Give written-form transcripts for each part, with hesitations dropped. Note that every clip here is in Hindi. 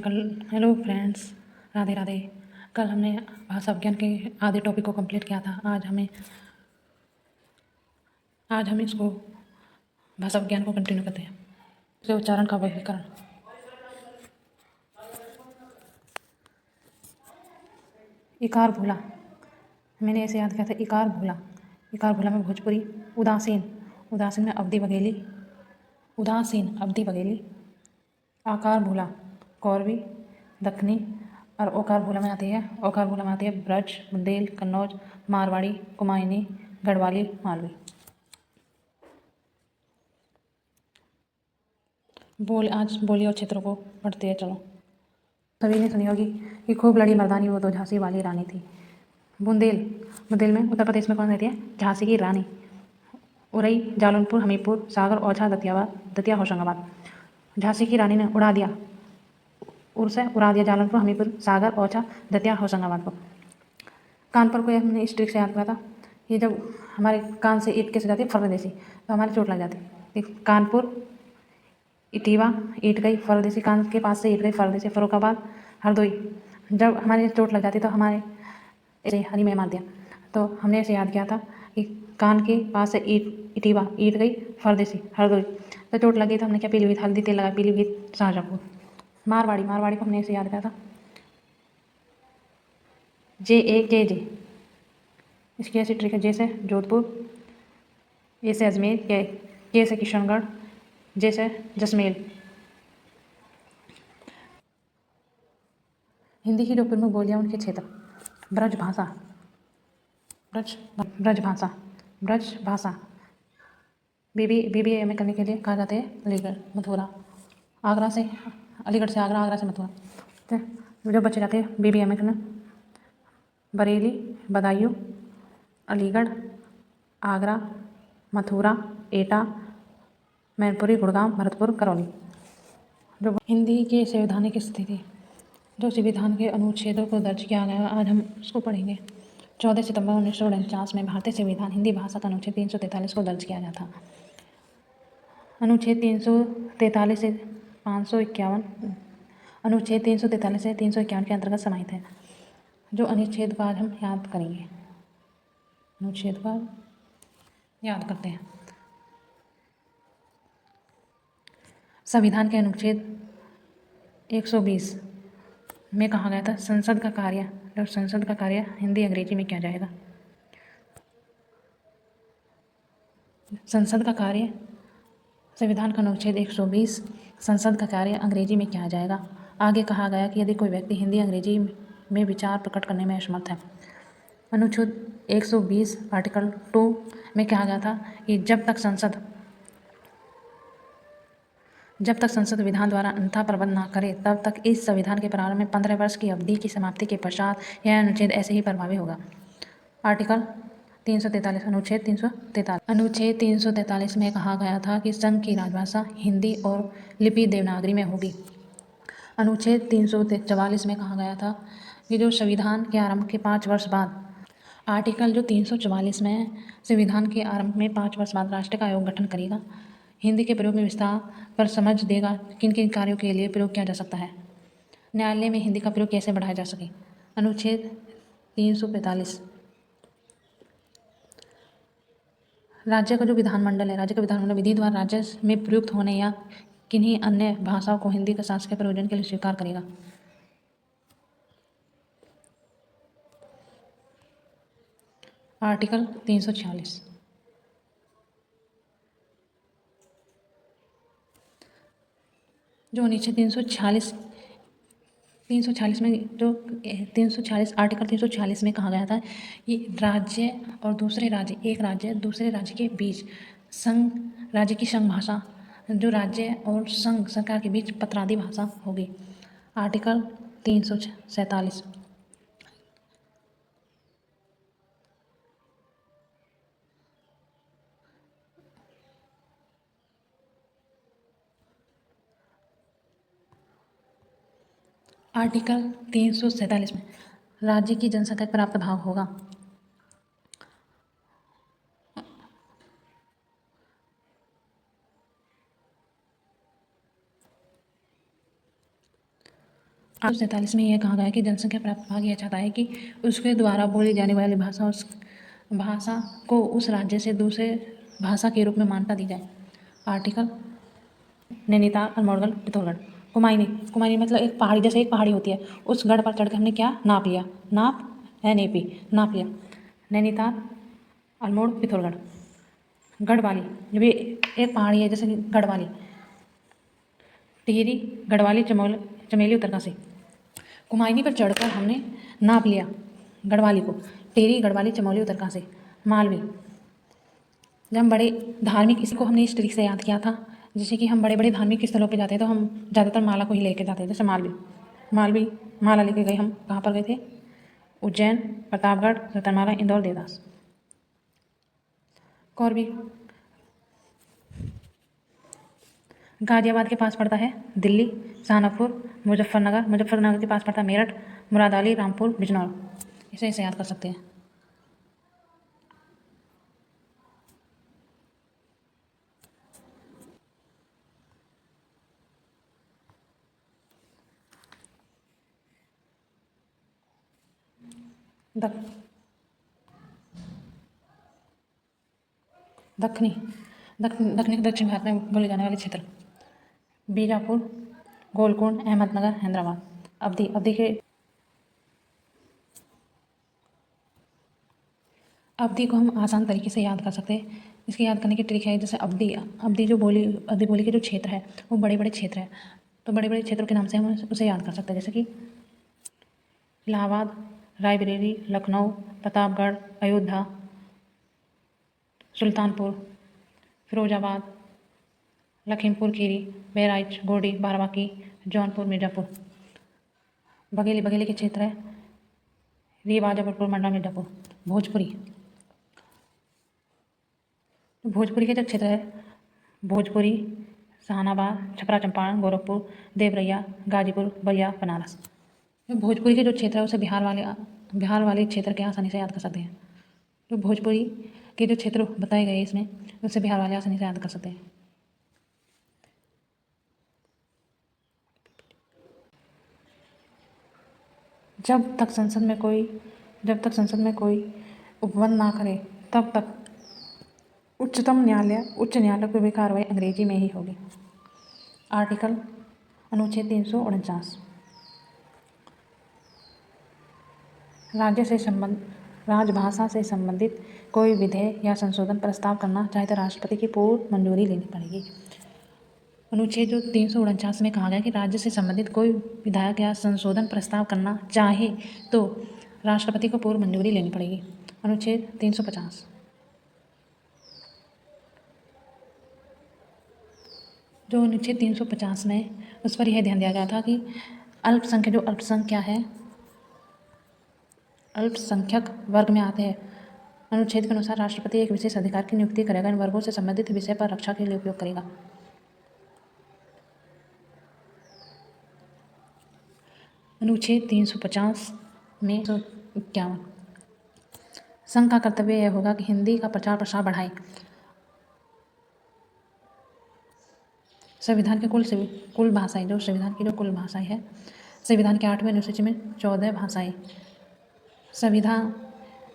कल हेलो फ्रेंड्स, राधे राधे। कल हमने भाषा विज्ञान के आधे टॉपिक को कंप्लीट किया था। आज हम इसको भाषा विज्ञान को कंटिन्यू करते हैं। इसके उच्चारण का वर्गीकरण। इकार भूला, मैंने ऐसे याद किया था। इकार भूला, इकार भूला में भोजपुरी। उदासीन, उदासीन में अवधि बघेली, उदासीन अवधि बघेली। आकार भूला, कौरवी, दखनी। और ओकार भूला में आती है, ओकार भूला में आती है ब्रज, बुंदेल, कन्नौज, मारवाड़ी, कुमायूनी, गढ़वाली, मालवी। आज बोलियों और क्षेत्रों को पढ़ते हैं। चलो, सभी ने सुनी होगी कि खूब लड़ी मर्दानी वो तो झांसी वाली रानी थी। बुंदेल, बुंदेल में उत्तर प्रदेश में कौन रहती है? झांसी की रानी। उरई, जालौनपुर, हमीरपुर, सागर, ओछा, दतिया, होशंगाबाद। झांसी की रानी ने उड़ा दिया, उड़से उड़ा दिया जालौनपुर, हमीरपुर, सागर, ओछा, दतिया, होशंगाबाद को। कानपुर को हमने इस ट्रिक से याद किया था कि जब हमारे कान से ईंट कैसे जाती है फरदेसी, तो हमारी चोट लग जाती है। कानपुर, इटीवा, ईंट गई फरदेसी, कान के पास से ईंट गई फरदेसी। फर्रुखाबाद, हरदोई, जब हमारी चोट लग जाती तो हमारे ऐसे हरी में मार दिया। तो हमने ऐसे याद किया था कि कान के पास से इटीवा, ईंट गई फरदेसी, हरदोई। तो चोट लगी तो हमने क्या? पीलीभीत, हल्दी तेल लगा, पीलीभीत, शाहजहाँपुर। मारवाड़ी, मारवाड़ी को हमने ऐसे याद किया था जे। इसकी ऐसी ट्रिक है। जे से जोधपुर, ए से अजमेर, के से किशनगढ़, जे से जसमेल। हिंदी की जो प्रमुख बोलियाँ उनके क्षेत्र। ब्रज भाषा, ब्रज भाषा, ब्रज भाषा। BBA में करने के लिए कहा जाते हैं अलीगढ़, मथुरा। आगरा से, अलीगढ़ से आगरा, आगरा से मथुरा। तो जो बच्चे जाते हैं BBA में करना, बरेली, बदायूं, अलीगढ़, आगरा, मथुरा, एटा, मैनपुरी, गुड़गांव, भरतपुर, करौली। जो हिंदी की संवैधानिक स्थिति, जो संविधान के अनुच्छेदों को दर्ज किया गया, आज हम उसको पढ़ेंगे। 14 सितंबर 1949 में भारतीय संविधान हिंदी भाषा का अनुच्छेद 343 को दर्ज किया गया था। अनुच्छेद 343 से 551, अनुच्छेद 343 से 351 के अंतर्गत समाहित है। जो अनुच्छेद को आज हम याद करेंगे, अनुच्छेद को याद करते हैं। संविधान के अनुच्छेद 120 में कहा गया था संसद का कार्य हिंदी अंग्रेजी में किया जाएगा। संसद का कार्य, संविधान का अनुच्छेद 120, संसद का कार्य अंग्रेजी में किया जाएगा। आगे कहा गया कि यदि कोई व्यक्ति हिंदी अंग्रेजी में विचार प्रकट करने में असमर्थ है। अनुच्छेद 120 आर्टिकल 2 में कहा गया था कि जब तक संसद विधान द्वारा अन्यथा प्रबंध न करे तब तक इस संविधान के प्रारंभ में 15 वर्ष की अवधि की समाप्ति के पश्चात यह अनुच्छेद ऐसे ही प्रभावी होगा। आर्टिकल 343, अनुच्छेद 343 में कहा गया था कि संघ की राजभाषा हिंदी और लिपि देवनागरी में होगी। अनुच्छेद 344 में कहा गया था कि जो संविधान के आरंभ के 5 वर्ष बाद, आर्टिकल जो 344 में संविधान के आरंभ में 5 वर्ष बाद राष्ट्र का आयोग गठन करेगा, हिंदी के प्रयोग में विस्तार पर समझ देगा किन किन कार्यों के लिए प्रयोग किया जा सकता है, न्यायालय में हिंदी का प्रयोग कैसे बढ़ाया जा सके। अनुच्छेद 345, राज्य का जो विधानमंडल है, राज्य का विधानमंडल विधि द्वारा राज्य में प्रयुक्त होने या किन्हीं अन्य भाषाओं को हिंदी के शासकीय प्रयोजन के लिए स्वीकार करेगा। आर्टिकल 346, जो अनुच्छेद 346 में जो 346 आर्टिकल 346 में कहा गया था कि राज्य और दूसरे राज्य, एक राज्य दूसरे राज्य के बीच राज्य की संघ भाषा, जो राज्य और संघ सरकार के बीच पत्रादि भाषा होगी। आर्टिकल 347, आर्टिकल 347 में राज्य की जनसंख्या पर प्राप्त भाग होगा। 1947 में यह कहा गया कि जनसंख्या प्राप्त विभाग यह चाहता है कि उसके द्वारा बोली जाने वाली भाषा उस भाषा को उस राज्य से दूसरे भाषा के रूप में मान्यता दी जाए। आर्टिकल नैनीताल अल्मोड़गढ़ पिथौरागढ़ कुमायूनी कुमायूनी मतलब एक पहाड़ी, जैसे एक पहाड़ी होती है उस गढ़ पर चढ़ के हमने क्या नाप लिया, नाप NAP नाप लिया। नैनीताल अल्मोड़ पिथौरागढ़ गढ़वाली, जब ये एक पहाड़ी है जैसे कि गढ़वाली, टिहरी गढ़वाली चमेली उत्तरकाशी। कुमायूनी पर चढ़कर हमने नाप लिया गढ़वाली को, टिहरी गढ़वाली चमोली उत्तरकाशी। मालवी, जब हम बड़े धार्मिक, इसको हमने इस तरीके से याद किया था जैसे कि हम बड़े बड़े धार्मिक स्थलों पे जाते हैं तो हम ज़्यादातर माला को ही लेके जाते हैं। जैसे मालवी माला लेके गए, हम कहाँ पर गए थे? उज्जैन, प्रतापगढ़, रतनमाला, इंदौर, देवदास। कौरवी गाजियाबाद के पास पड़ता है दिल्ली, सहारनपुर, मुजफ्फरनगर के पास पड़ता है मेरठ, मुरादाबादी, रामपुर, बिजनौर। इसे याद कर सकते हैं। दक्षिण भारत में बोले जाने वाले क्षेत्र: बीजापुर, गोलकोंड, अहमदनगर, हैदराबाद। अवधि को हम आसान तरीके से याद कर सकते हैं। इसके याद करने की ट्रिक है, जैसे अवधि बोली के जो क्षेत्र है वो बड़े बड़े क्षेत्र है, तो बड़े बड़े क्षेत्रों के नाम से हम उसे याद कर सकते हैं। जैसे कि इलाहाबाद, रायबरेली, लखनऊ, प्रतापगढ़, अयोध्या, सुल्तानपुर, फिरोजाबाद, लखीमपुर खीरी, बहराइच, गोंडी, बाराबंकी, जौनपुर, मिर्ज़ापुर। बघेली के क्षेत्र है रीवा, जबलपुर, मंडला, मिर्ज़ापुर। भोजपुरी के जो क्षेत्र है भोजपुरी, जहानाबाद, छपरा, चंपारण, गोरखपुर, देवरिया, गाजीपुर, बलिया, बनारस। भोजपुरी के जो क्षेत्र है उसे बिहार वाले क्षेत्र के आसानी से याद कर सकते हैं। तो भोजपुरी के जो क्षेत्र बताए गए इसमें उसे बिहार वाले आसानी से याद कर सकते हैं। जब तक संसद में कोई उपबंध ना करे तब तक उच्च न्यायालय की भी कार्रवाई अंग्रेजी में ही होगी। आर्टिकल अनुच्छेद 349 राजभाषा से संबंधित कोई विधेयक या संशोधन प्रस्ताव करना चाहे तो राष्ट्रपति की पूर्व मंजूरी लेनी पड़ेगी। अनुच्छेद जो 349 में कहा गया कि राज्य से संबंधित कोई विधेयक या संशोधन प्रस्ताव करना चाहे तो राष्ट्रपति को पूर्व मंजूरी लेनी पड़ेगी। अनुच्छेद 350 जो अनुच्छेद 350 में उस पर यह ध्यान दिया गया था कि अल्पसंख्यक वर्ग में आते हैं। अनुच्छेद के अनुसार राष्ट्रपति एक विशेष अधिकार की नियुक्ति करेगा, इन वर्गों से संबंधित विषय पर रक्षा के लिए उपयोग करेगा। अनुच्छेद 350 में 51 संघ का कर्तव्य यह होगा कि हिंदी का प्रचार प्रसार बढ़ाए। संविधान के कुल भाषाएं जो कुल भाषाएं है, संविधान के 8वें अनुसूची में 14 भाषाएं। संविधान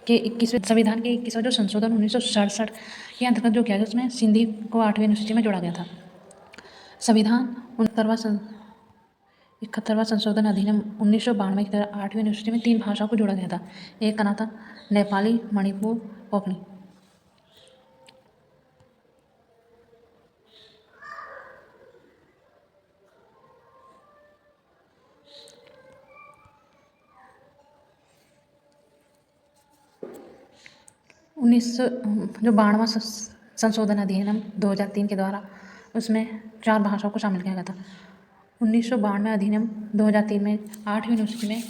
के 21वां जो संशोधन 1967 के अंतर्गत जो किया गया उसमें सिंधी को 8वें अनुसूची में जोड़ा गया था। संविधान 71वां संशोधन अधिनियम 1992 की तरह 8वीं अनुसूची में 3 भाषाओं को जोड़ा गया था। एक का नाम था नेपाली, मणिपुर, कोंकणी। जो 92वां संशोधन अधिनियम 2003 के द्वारा उसमें 4 भाषाओं को शामिल किया गया था। 1992 अधिनियम 2003 में 8वीं अनुसूची में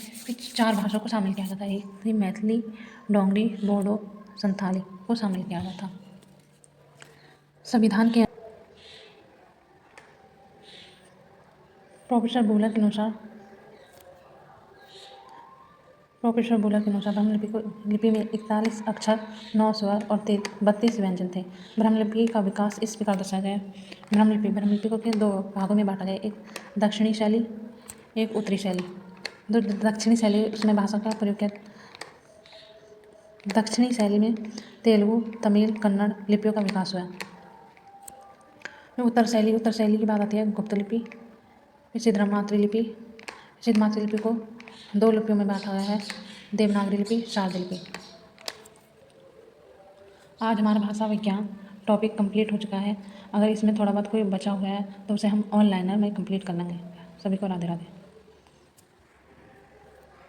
4 भाषाओं को शामिल किया गया था। एक थी मैथिली, डोंगरी, बोडो, संथाली को शामिल किया गया था। संविधान के प्रोफेसर बुलर के अनुसार ब्रह्मलिपि में 41 अक्षर, 9 स्वर और 32 व्यंजन थे। ब्रह्मलिपि का विकास इस प्रकार दर्शाया गया है। ब्रह्मलिपि को फिर 2 भागों में बांटा गया, एक दक्षिणी शैली, एक उत्तरी शैली। दक्षिणी शैली उसमें भाषा का प्रयोग किया। दक्षिणी शैली में तेलुगु, तमिल, कन्नड़ लिपियों का विकास हुआ। उत्तर शैली की बात आती है गुप्त लिपि, सिद्धरामात्री लिपि। सिद्धरामात्री लिपि को 2 लिपियों में बांटा गया है, देवनागरी लिपि, शारदा लिपि। आज हमारा भाषा विज्ञान टॉपिक कंप्लीट हो चुका है। अगर इसमें थोड़ा बहुत कोई बचा हुआ है तो उसे हम ऑनलाइन में कंप्लीट कर लेंगे। सभी को राधे राधे।